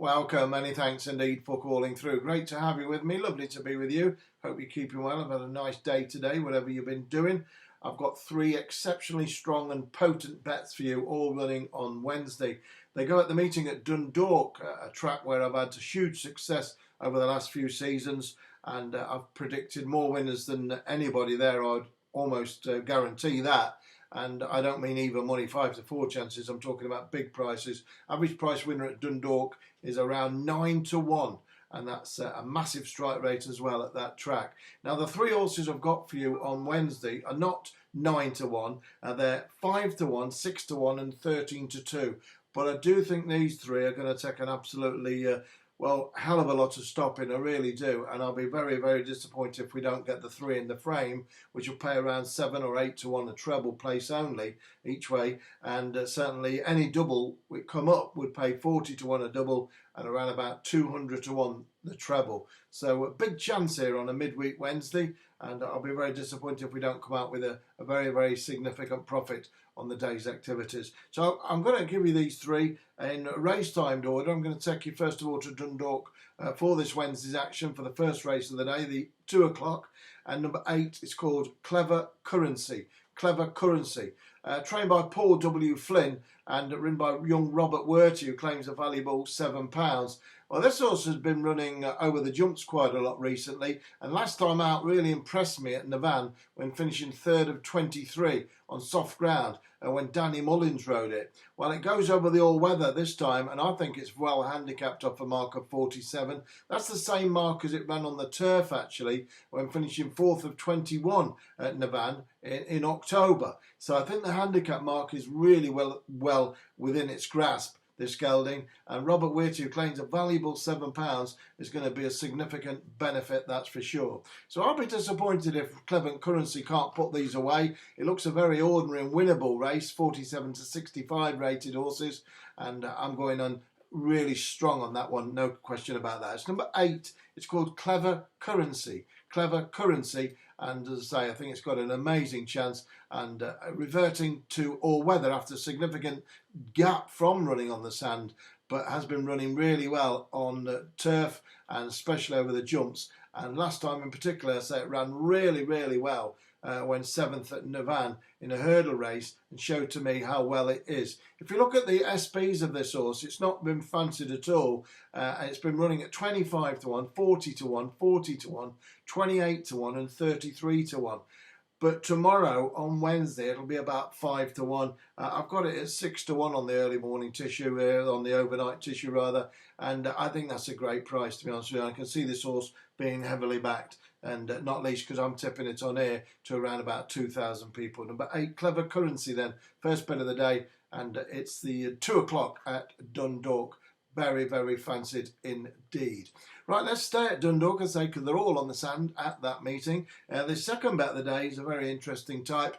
Welcome, many thanks indeed for calling through. Great to have you with me, lovely to be with you. Hope you're keeping well. I've had a nice day today, whatever you've been doing. I've got three exceptionally strong and potent bets for you, all running on Wednesday. They go at the meeting at Dundalk, a track where I've had huge success over the last few seasons, and I've predicted more winners than anybody there. I'd almost guarantee that. And I don't mean even money 5 to 4 chances, I'm talking about big prices. Average price winner at Dundalk is around 9 to 1, and that's a massive strike rate as well at that track. Now the three horses I've got for you on Wednesday are not 9 to 1, they're 5 to 1, 6 to 1 and 13 to 2. But I do think these three are going to take an absolutely hell of a lot of stopping, I really do, and I'll be very, very disappointed if we don't get the three in the frame, which will pay around 7 or 8 to 1 a treble place only each way, and certainly any double would come up would pay 40 to 1 a double and around about 200 to 1 the treble. So a big chance here on a midweek Wednesday, and I'll be very disappointed if we don't come out with a very, very significant profit on the day's activities. So I'm going to give you these three in race-timed order. I'm going to take you first of all to Dundalk for this Wednesday's action for the first race of the day, the 2 o'clock, and number 8 is called Clever Currency. Clever Currency. Trained by Paul W. Flynn and ridden by young Robert Werty, who claims a valuable £7. Well, this horse has been running over the jumps quite a lot recently, and last time out really impressed me at Navan when finishing 3rd of 23 on soft ground when Danny Mullins rode it. Well, it goes over the all-weather this time, and I think it's well handicapped off a mark of 47. That's the same mark as it ran on the turf, actually, when finishing 4th of 21 at Navan in October. So I think the handicap mark is really well within its grasp, this gelding, and Robert Werty, who claims a valuable £7, is going to be a significant benefit, that's for sure. So I'll be disappointed if Clever Currency can't put these away. It looks a very ordinary and winnable race, 47 to 65 rated horses, and I'm going on really strong on that one, no question about that. It's number 8. It's called Clever Currency. Clever Currency, and as I say, I think it's got an amazing chance, and reverting to all-weather after a significant gap from running on the sand, but has been running really well on turf and especially over the jumps. And last time in particular, I say it ran really, really well when 7th at Navan in a hurdle race, and showed to me how well it is. If you look at the SPs of this horse, it's not been fancied at all. It's been running at 25 to 1, 40 to 1, 40 to 1, 28 to 1 and 33 to 1. But tomorrow, on Wednesday, it'll be about 5 to 1. I've got it at 6 to 1 on the early morning tissue, on the overnight tissue rather, and I think that's a great price, to be honest with you. I can see this horse being heavily backed, and not least because I'm tipping it on air to around about 2,000 people. Number 8, Clever Currency then, first bet of the day, and it's the 2 o'clock at Dundalk. Very, very fancied indeed. Right, let's stay at Dundalk, as I say, because they're all on the sand at that meeting. The second bet of the day is a very interesting type.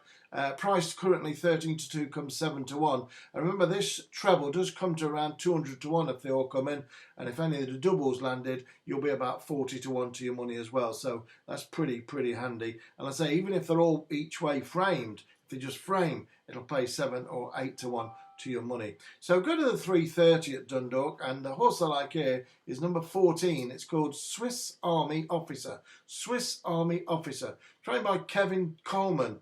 Priced currently 13 to 2, comes 7 to 1. And remember, this treble does come to around 200 to 1 if they all come in. And if any of the doubles landed, you'll be about 40 to 1 to your money as well. So that's pretty handy. And I say, even if they're all each way framed, if they just frame, it'll pay 7 or 8 to 1 to your money. So go to the 3:30 at Dundalk, and the horse I like here is number 14. It's called Swiss Army Officer. Swiss Army Officer, trained by Kevin Coleman,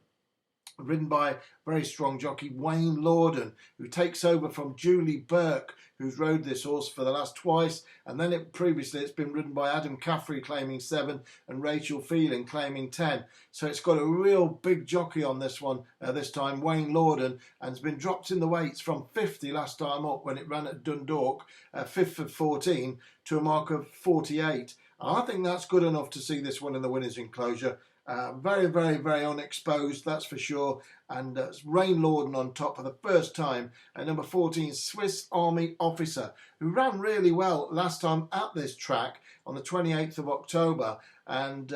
ridden by very strong jockey Wayne Lorden, who takes over from Julie Burke, who's rode this horse for the last twice, and then previously it's been ridden by Adam Caffrey claiming 7 and Rachel Phelan claiming 10. So it's got a real big jockey on this one this time, Wayne Lorden, and has been dropped in the weights from 50 last time up when it ran at Dundalk, 5th of 14, to a mark of 48. I think that's good enough to see this one in the winner's enclosure. Very, very, very unexposed, that's for sure. And it's Wayne Lorden on top for the first time. At number 14, Swiss Army Officer, who ran really well last time at this track on the 28th of October. And,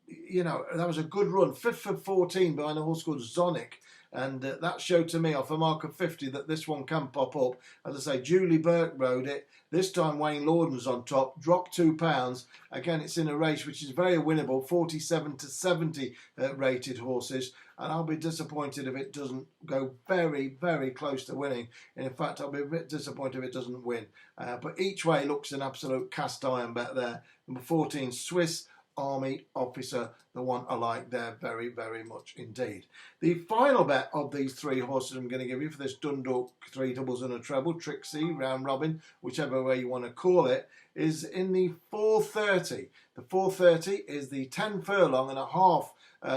you know, that was a good run. 5th of 14 behind a horse called Zonic. And that showed to me off a mark of 50 that this one can pop up. As I say, Julie Burke rode it. This time Wayne Lorden's on top, dropped £2. Again, it's in a race which is very winnable, 47 to 70 rated horses. and I'll be disappointed if it doesn't go very, very close to winning. And in fact, I'll be a bit disappointed if it doesn't win. But each way looks an absolute cast iron bet there. Number 14, Swiss Army Officer, the one I like there very, very much indeed. The final bet of these three horses I'm going to give you for this Dundalk 3 doubles and a treble, Trixie, round robin, whichever way you want to call it, is in the 430. The 430 is the 10 furlong and a half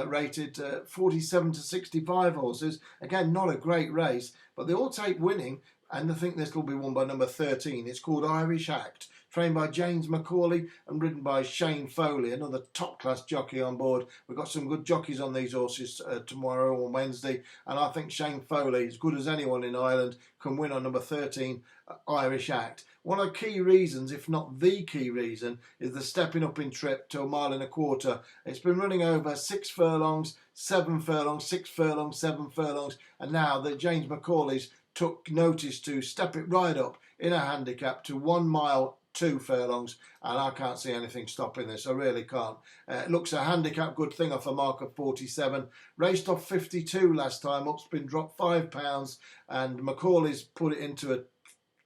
rated 47 to 65 horses. Again, not a great race, but they all take winning, and I think this will be won by number 13. It's called Irish Act, trained by James Macaulay and ridden by Shane Foley, another top-class jockey on board. We've got some good jockeys on these horses tomorrow on Wednesday, and I think Shane Foley, as good as anyone in Ireland, can win on number 13, Irish Act. One of the key reasons, if not the key reason, is the stepping up in trip to 1.25 miles. It's been running over 6 furlongs, 7 furlongs, 6 furlongs, 7 furlongs, and now that James Macaulay's took notice to step it right up in a handicap to 1 mile, 2 furlongs, and I can't see anything stopping this. I really can't. It looks a handicap good thing off a mark of 47. Raced off 52 last time. Up's been dropped £5, and Macaulay's put it into a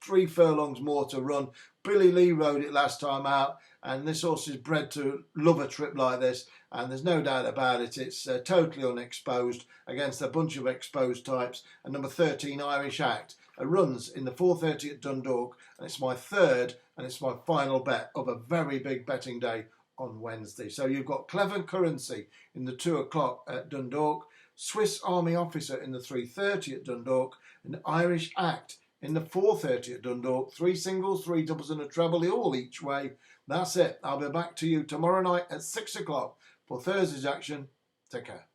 3 furlongs more to run. Billy Lee rode it last time out, and this horse is bred to love a trip like this, and there's no doubt about it. It's totally unexposed against a bunch of exposed types. And number 13, Irish Act, runs in the 430 at Dundalk, and it's my third and it's my final bet of a very big betting day on Wednesday. So you've got Clever Currency in the 2 o'clock at Dundalk, Swiss Army Officer in the 3:30 at Dundalk, and Irish Act in the 4:30 at Dundalk. 3 singles, 3 doubles and a treble, all each way. That's it. I'll be back to you tomorrow night at 6 o'clock for Thursday's action. Take care.